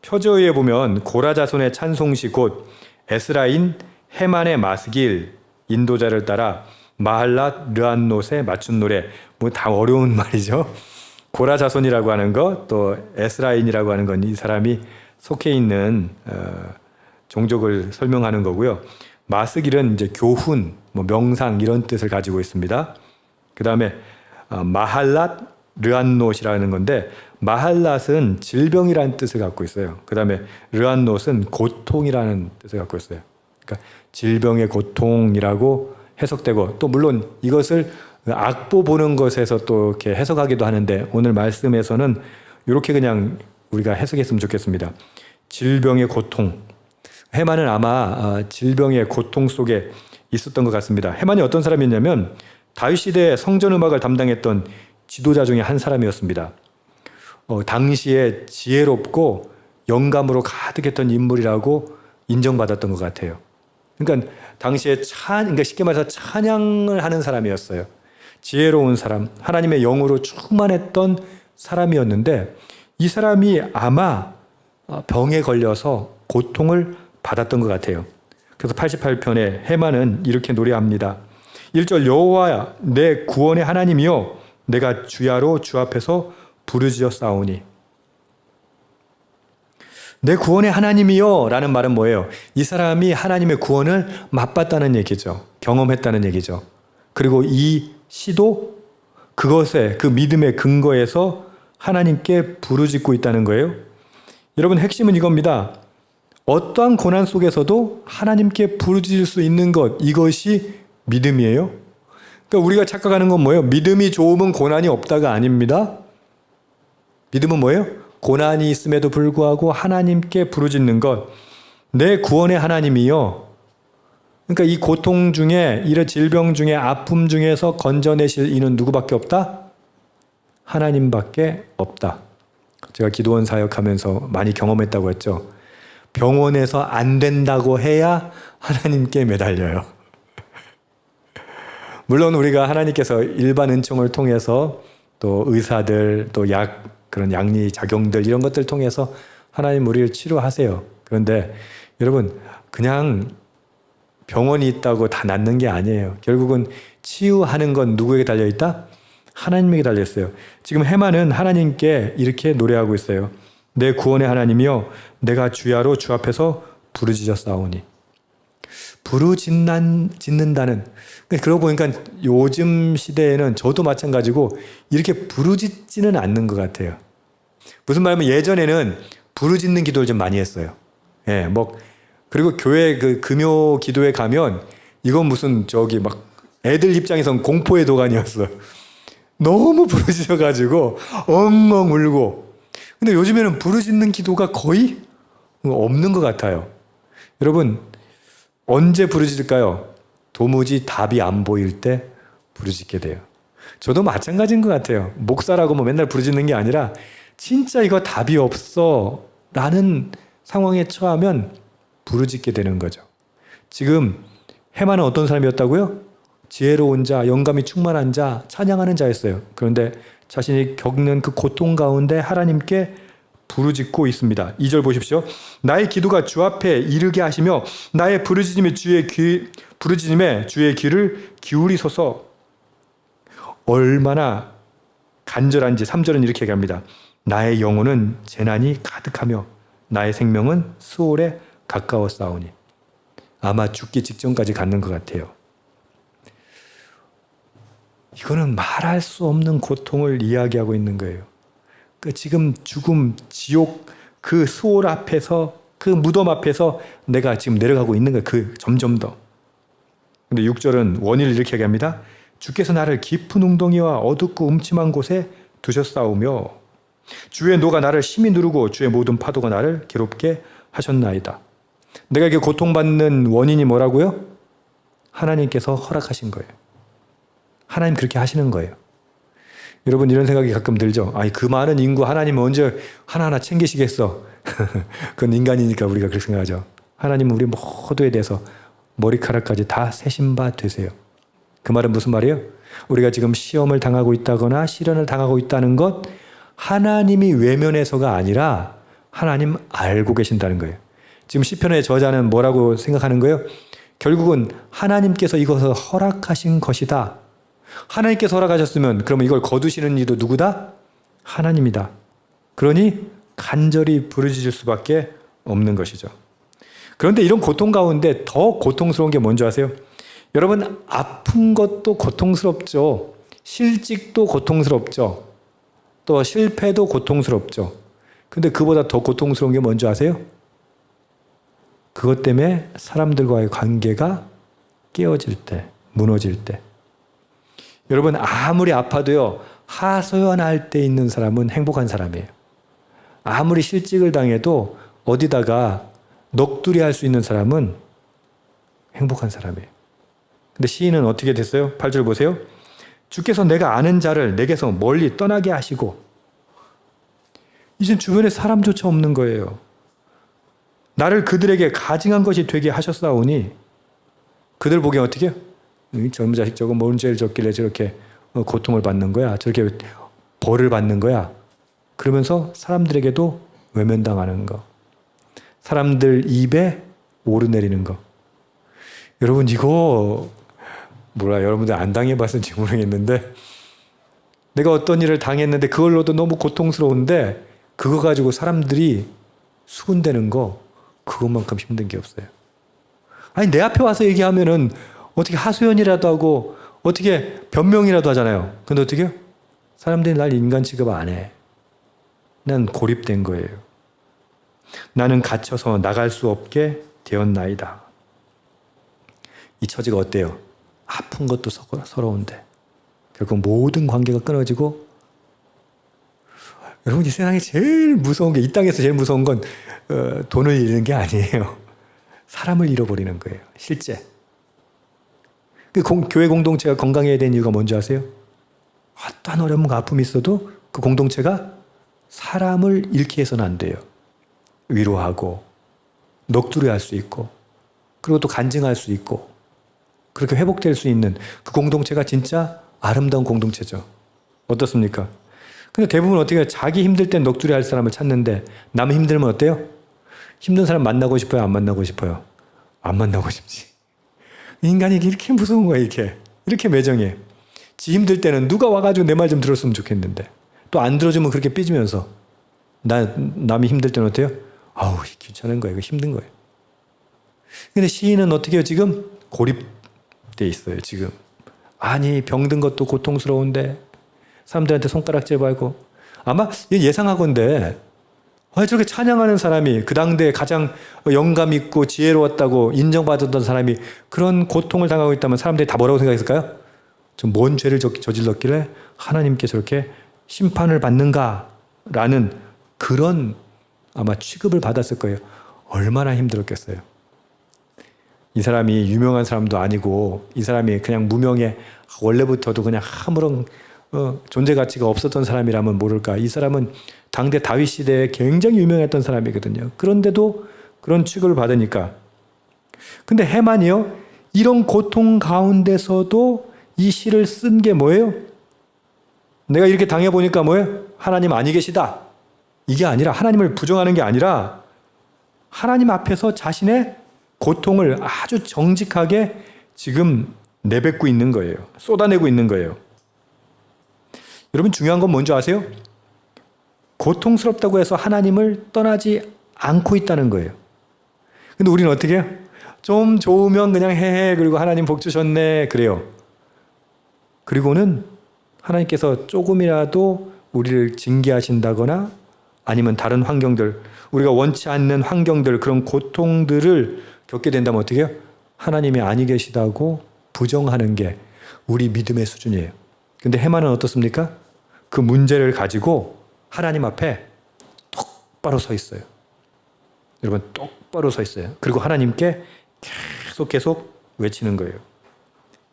표저에 보면 고라 자손의 찬송시 곧 에스라인 헤만의 마스길 인도자를 따라 마할랏 르안롯에 맞춘 노래. 뭐 다 어려운 말이죠. 고라 자손이라고 하는 것, 또 에스라인이라고 하는 건 이 사람이 속해 있는 종족을 설명하는 거고요. 마스길은 이제 교훈, 뭐 명상 이런 뜻을 가지고 있습니다. 그 다음에 마할랏 르안롯이라는 건데, 마할랏은 질병이라는 뜻을 갖고 있어요. 그 다음에 르안롯은 고통이라는 뜻을 갖고 있어요. 그러니까 질병의 고통이라고 해석되고, 또 물론 이것을 악보 보는 것에서 또 이렇게 해석하기도 하는데, 오늘 말씀에서는 이렇게 그냥 우리가 해석했으면 좋겠습니다. 질병의 고통. 헤만은 아마 질병의 고통 속에 있었던 것 같습니다. 헤만이 어떤 사람이었냐면 다윗 시대의 성전 음악을 담당했던 지도자 중에 한 사람이었습니다. 당시에 지혜롭고 영감으로 가득했던 인물이라고 인정받았던 것 같아요. 그러니까 당시에 그러니까 쉽게 말해서 찬양을 하는 사람이었어요. 지혜로운 사람, 하나님의 영으로 충만했던 사람이었는데, 이 사람이 아마 병에 걸려서 고통을 받았던 것 같아요. 그래서 88편에 헤만은 이렇게 노래합니다. 1절 여호와야 내 구원의 하나님이여 내가 주야로 주 앞에서 부르짖어 싸우니. 내 구원의 하나님이여 라는 말은 뭐예요? 이 사람이 하나님의 구원을 맛봤다는 얘기죠. 경험했다는 얘기죠. 그리고 이 시도 그것에, 그 믿음의 근거에서 하나님께 부르짖고 있다는 거예요. 여러분, 핵심은 이겁니다. 어떠한 고난 속에서도 하나님께 부르짖을 수 있는 것, 이것이 믿음이에요. 그러니까 우리가 착각하는 건 뭐예요? 믿음이 좋으면 고난이 없다가 아닙니다. 믿음은 뭐예요? 고난이 있음에도 불구하고 하나님께 부르짖는 것. 내 구원의 하나님이요. 그러니까 이 고통 중에, 이런 질병 중에, 아픔 중에서 건져내실 이는 누구밖에 없다? 하나님밖에 없다. 제가 기도원 사역하면서 많이 경험했다고 했죠. 병원에서 안 된다고 해야 하나님께 매달려요. 물론 우리가 하나님께서 일반 은총을 통해서 또 의사들, 또 그런 양리 작용들 이런 것들 통해서 하나님 우리를 치료하세요. 그런데 여러분, 그냥 병원이 있다고 다 낫는 게 아니에요. 결국은 치유하는 건 누구에게 달려있다? 하나님에게 달려있어요. 지금 헤만은 하나님께 이렇게 노래하고 있어요. 내 구원의 하나님이여 내가 주야로 주 앞에서 부르짖어 싸우니. 부르짖는다는, 그러고 보니까 요즘 시대에는 저도 마찬가지고 이렇게 부르짖지는 않는 것 같아요. 무슨 말이냐면 예전에는 부르짖는 기도를 좀 많이 했어요. 예, 그리고 교회 그 금요 기도에 가면 이건 무슨 막 애들 입장에선 공포의 도가니였어. 너무 부르짖어가지고 엉엉 울고. 근데 요즘에는 부르짖는 기도가 거의 없는 것 같아요. 여러분, 언제 부르짖을까요? 도무지 답이 안 보일 때 부르짖게 돼요. 저도 마찬가지인 것 같아요. 목사라고 맨날 부르짖는 게 아니라 진짜 이거 답이 없어 라는 상황에 처하면 부르짖게 되는 거죠. 지금 헤만은 어떤 사람이었다고요? 지혜로운 자, 영감이 충만한 자, 찬양하는 자였어요. 그런데 자신이 겪는 그 고통 가운데 하나님께 부르짖고 있습니다. 2절 보십시오. 나의 기도가 주 앞에 이르게 하시며 나의 부르짖음에 주의 귀를 기울이소서. 얼마나 간절한지 3절은 이렇게 얘기합니다. 나의 영혼은 재난이 가득하며 나의 생명은 수월에 가까워 싸우니. 아마 죽기 직전까지 갔는 것 같아요. 이거는 말할 수 없는 고통을 이야기하고 있는 거예요. 지금 죽음, 지옥, 그 수월 앞에서, 그 무덤 앞에서 내가 지금 내려가고 있는 거예요. 점점 더. 근데 6절은 원인을 이렇게 얘기합니다. 주께서 나를 깊은 웅덩이와 어둡고 음침한 곳에 두셨사오며 주의 노가 나를 심히 누르고 주의 모든 파도가 나를 괴롭게 하셨나이다. 내가 이렇게 고통받는 원인이 뭐라고요? 하나님께서 허락하신 거예요. 하나님 그렇게 하시는 거예요. 여러분, 이런 생각이 가끔 들죠. 그 많은 인구 하나님은 언제 하나하나 챙기시겠어? 그건 인간이니까 우리가 그렇게 생각하죠. 하나님은 우리 모두에 대해서 머리카락까지 다 세신 바 되세요. 그 말은 무슨 말이에요? 우리가 지금 시험을 당하고 있다거나 시련을 당하고 있다는 것, 하나님이 외면해서가 아니라 하나님 알고 계신다는 거예요. 지금 시편의 저자는 뭐라고 생각하는 거예요? 결국은 하나님께서 이것을 허락하신 것이다. 하나님께서 허락하셨으면 그러면 이걸 거두시는 이도 누구다? 하나님이다. 그러니 간절히 부르짖을 수밖에 없는 것이죠. 그런데 이런 고통 가운데 더 고통스러운 게 뭔지 아세요? 여러분, 아픈 것도 고통스럽죠. 실직도 고통스럽죠. 또 실패도 고통스럽죠. 근데 그보다 더 고통스러운 게 뭔지 아세요? 그것 때문에 사람들과의 관계가 깨어질 때, 무너질 때. 여러분, 아무리 아파도요, 하소연할 때 있는 사람은 행복한 사람이에요. 아무리 실직을 당해도 어디다가 넋두리 할 수 있는 사람은 행복한 사람이에요. 근데 시인은 어떻게 됐어요? 8절 보세요. 주께서 내가 아는 자를 내게서 멀리 떠나게 하시고, 이젠 주변에 사람조차 없는 거예요. 나를 그들에게 가증한 것이 되게 하셨사오니, 그들 보기엔 어떻게 해요? 젊은 자식 저거 뭔 죄를 졌길래 저렇게 고통을 받는 거야? 저렇게 벌을 받는 거야? 그러면서 사람들에게도 외면당하는 거. 사람들 입에 오르내리는 거. 여러분, 이거 여러분들 안 당해봤는지 모르겠는데, 내가 어떤 일을 당했는데 그걸로도 너무 고통스러운데 그거 가지고 사람들이 수군대는 거, 그것만큼 힘든 게 없어요. 아니, 내 앞에 와서 얘기하면은 어떻게 하소연이라도 하고 어떻게 변명이라도 하잖아요. 근데 어떻게 해요? 사람들이 날 인간 취급 안 해. 난 고립된 거예요. 나는 갇혀서 나갈 수 없게 되었나이다. 이 처지가 어때요? 아픈 것도 서러운데 결국 모든 관계가 끊어지고, 여러분, 이 세상에 제일 무서운 게, 이 땅에서 제일 무서운 건 돈을 잃는 게 아니에요. 사람을 잃어버리는 거예요. 실제. 교회 공동체가 건강해야 되는 이유가 뭔지 아세요? 어떠한 어려움과 아픔이 있어도 그 공동체가 사람을 잃게 해서는 안 돼요. 위로하고 넋두리할 수 있고, 그리고 또 간증할 수 있고, 그렇게 회복될 수 있는 그 공동체가 진짜 아름다운 공동체죠. 어떻습니까? 근데 대부분 어떻게 해요? 자기 힘들 땐 넋두리 할 사람을 찾는데 남 힘들면 어때요? 힘든 사람 만나고 싶어요? 안 만나고 싶어요? 안 만나고 싶지. 인간이 이렇게 무서운 거야. 이렇게 매정해. 지 힘들 때는 누가 와가지고 내 말 좀 들었으면 좋겠는데, 또 안 들어주면 그렇게 삐지면서, 남이 힘들 때는 어때요? 아우, 귀찮은 거야. 이거 힘든 거예요. 근데 시인은 어떻게 해요? 지금 고립돼 있어요. 지금. 아니, 병든 것도 고통스러운데 사람들한테 손가락질 받고, 아마 예상하건대 저렇게 찬양하는 사람이, 그 당대에 가장 영감 있고 지혜로웠다고 인정받았던 사람이 그런 고통을 당하고 있다면 사람들이 다 뭐라고 생각했을까요? 좀 뭔 죄를 저질렀길래 하나님께 저렇게 심판을 받는가라는 그런 아마 취급을 받았을 거예요. 얼마나 힘들었겠어요. 이 사람이 유명한 사람도 아니고, 이 사람이 그냥 무명의, 원래부터도 그냥 아무런 존재 가치가 없었던 사람이라면 모를까. 이 사람은 당대 다윗 시대에 굉장히 유명했던 사람이거든요. 그런데도 그런 취급을 받으니까. 근데 해만이요, 이런 고통 가운데서도 이 시를 쓴 게 뭐예요? 내가 이렇게 당해보니까 뭐예요? 하나님 아니 계시다. 이게 아니라, 하나님을 부정하는 게 아니라 하나님 앞에서 자신의 고통을 아주 정직하게 지금 내뱉고 있는 거예요. 쏟아내고 있는 거예요. 여러분, 중요한 건 뭔지 아세요? 고통스럽다고 해서 하나님을 떠나지 않고 있다는 거예요. 근데 우리는 어떻게 해요? 좀 좋으면 그냥 헤헤, 그리고 하나님 복 주셨네, 그래요. 그리고는 하나님께서 조금이라도 우리를 징계하신다거나 아니면 다른 환경들, 우리가 원치 않는 환경들, 그런 고통들을 겪게 된다면 어떻게 해요? 하나님이 아니 계시다고 부정하는 게 우리 믿음의 수준이에요. 근데 해만은 어떻습니까? 그 문제를 가지고 하나님 앞에 똑바로 서 있어요. 여러분, 똑바로 서 있어요. 그리고 하나님께 계속 외치는 거예요.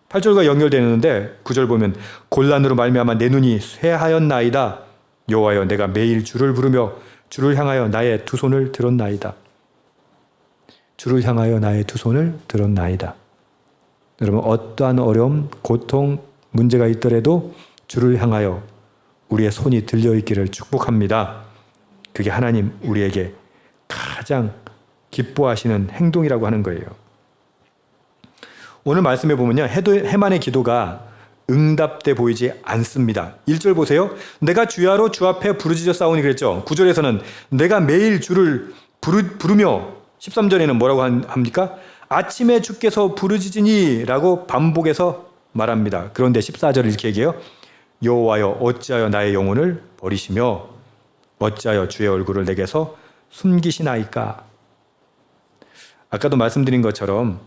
8절과 연결되는데 9절 보면, 곤란으로 말미암아 내 눈이 쇠하였나이다. 여호와여, 내가 매일 주를 부르며 주를 향하여 나의 두 손을 들었나이다. 주를 향하여 나의 두 손을 들었나이다. 여러분, 어떠한 어려움, 고통, 문제가 있더라도 주를 향하여 우리의 손이 들려있기를 축복합니다. 그게 하나님 우리에게 가장 기뻐하시는 행동이라고 하는 거예요. 오늘 말씀해 보면요. 해만의 기도가 응답돼 보이지 않습니다. 1절 보세요. 내가 주야로 주 앞에 부르짖어 싸우니 그랬죠. 9절에서는 내가 매일 주를 부르며 13절에는 뭐라고 합니까? 아침에 주께서 부르짖으니 라고 반복해서 말합니다. 그런데 14절을 이렇게 얘기해요. 여호와여 어찌하여 나의 영혼을 버리시며 어찌하여 주의 얼굴을 내게서 숨기시나이까. 아까도 말씀드린 것처럼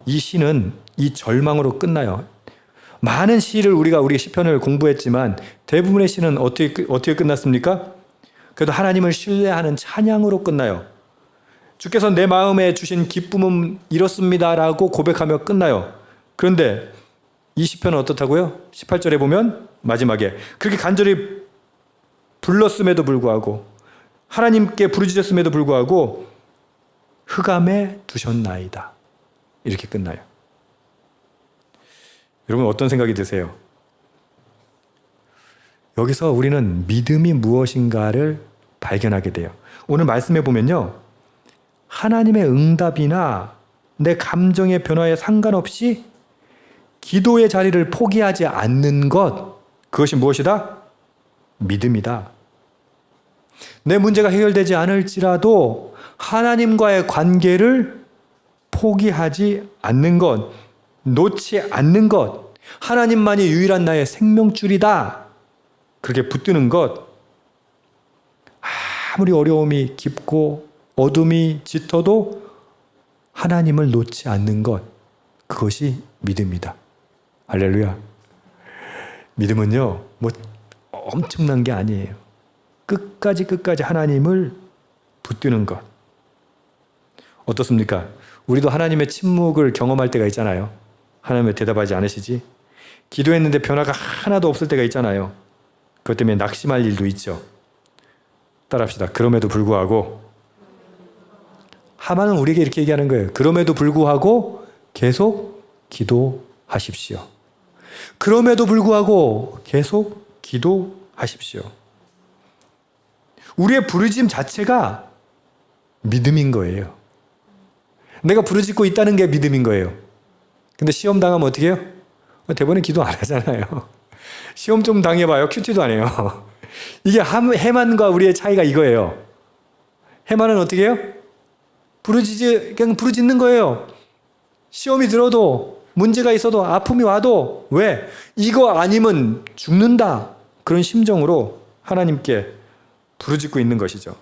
이 시는 이 절망으로 끝나요. 많은 시를 우리 시편을 공부했지만 대부분의 시는 어떻게 끝났습니까? 그래도 하나님을 신뢰하는 찬양으로 끝나요. 주께서 내 마음에 주신 기쁨은 이렇습니다라고 고백하며 끝나요. 그런데 이 시편은 어떻다고요? 18절에 보면 마지막에 그렇게 간절히 불렀음에도 불구하고 하나님께 부르짖었음에도 불구하고 흑암에 두셨나이다. 이렇게 끝나요. 여러분 어떤 생각이 드세요? 여기서 우리는 믿음이 무엇인가를 발견하게 돼요. 오늘 말씀해 보면요. 하나님의 응답이나 내 감정의 변화에 상관없이 기도의 자리를 포기하지 않는 것, 그것이 무엇이다? 믿음이다. 내 문제가 해결되지 않을지라도 하나님과의 관계를 포기하지 않는 것, 놓지 않는 것, 하나님만이 유일한 나의 생명줄이다. 그렇게 붙드는 것, 아무리 어려움이 깊고 어둠이 짙어도 하나님을 놓지 않는 것, 그것이 믿음이다. 할렐루야. 믿음은요, 뭐 엄청난 게 아니에요. 끝까지 하나님을 붙드는 것. 어떻습니까? 우리도 하나님의 침묵을 경험할 때가 있잖아요. 하나님 왜 대답하지 않으시지? 기도했는데 변화가 하나도 없을 때가 있잖아요. 그것 때문에 낙심할 일도 있죠. 따라합시다. 그럼에도 불구하고. 하만은 우리에게 이렇게 얘기하는 거예요. 그럼에도 불구하고 계속 기도하십시오. 그럼에도 불구하고 계속 기도하십시오. 우리의 부르짖음 자체가 믿음인 거예요. 내가 부르짖고 있다는 게 믿음인 거예요. 근데 시험 당하면 어떻게 해요? 대부분 기도 안 하잖아요. 시험 좀 당해봐요. 큐티도 안 해요. 이게 해만과 우리의 차이가 이거예요. 해만은 어떻게 해요? 그냥 부르짖는 거예요. 시험이 들어도 문제가 있어도 아픔이 와도 왜? 이거 아니면 죽는다. 그런 심정으로 하나님께 부르짖고 있는 것이죠.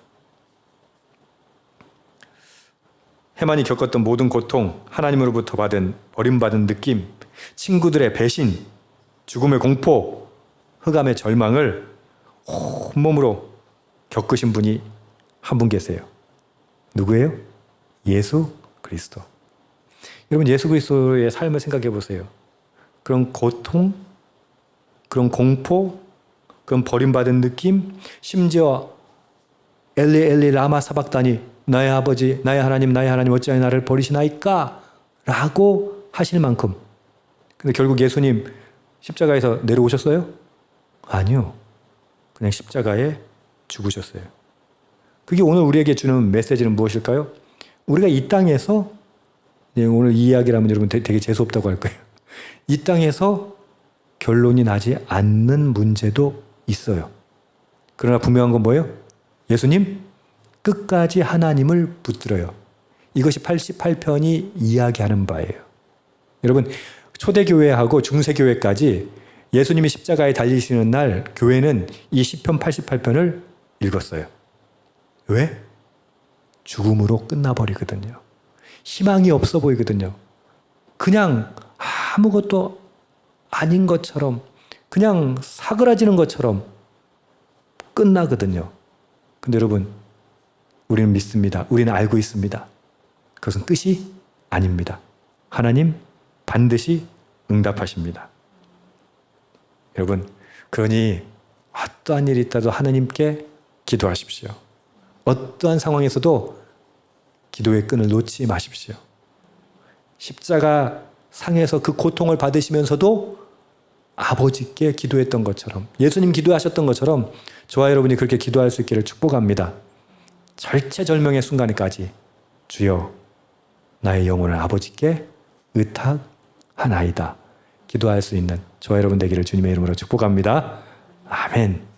해만이 겪었던 모든 고통, 하나님으로부터 받은 버림받은 느낌, 친구들의 배신, 죽음의 공포, 흑암의 절망을 온몸으로 겪으신 분이 한 분 계세요. 누구예요? 예수 그리스도. 여러분 예수 그리스도의 삶을 생각해 보세요. 그런 고통, 그런 공포, 그런 버림받은 느낌, 심지어 엘리 엘리 라마 사박다니 나의 아버지, 나의 하나님 어찌하여 나를 버리시나이까? 라고 하실 만큼. 근데 결국 예수님 십자가에서 내려오셨어요? 아니요. 그냥 십자가에 죽으셨어요. 그게 오늘 우리에게 주는 메시지는 무엇일까요? 우리가 이 땅에서, 오늘 이 이야기를 하면 여러분 되게 재수없다고 할 거예요. 이 땅에서 결론이 나지 않는 문제도 있어요. 그러나 분명한 건 뭐예요? 예수님 끝까지 하나님을 붙들어요. 이것이 88편이 이야기하는 바예요. 여러분 초대교회하고 중세교회까지 예수님이 십자가에 달리시는 날 교회는 이 시편 88편을 읽었어요. 왜? 죽음으로 끝나버리거든요. 희망이 없어 보이거든요. 그냥 아무것도 아닌 것처럼, 그냥 사그라지는 것처럼 끝나거든요. 근데 여러분, 우리는 믿습니다. 우리는 알고 있습니다. 그것은 끝이 아닙니다. 하나님 반드시 응답하십니다. 여러분, 그러니 어떠한 일이 있다도 하나님께 기도하십시오. 어떠한 상황에서도 기도의 끈을 놓지 마십시오. 십자가 상에서 그 고통을 받으시면서도 아버지께 기도했던 것처럼, 예수님 기도하셨던 것처럼 저와 여러분이 그렇게 기도할 수 있기를 축복합니다. 절체절명의 순간에까지 주여 나의 영혼을 아버지께 의탁하나이다 기도할 수 있는 저와 여러분 되기를 주님의 이름으로 축복합니다. 아멘.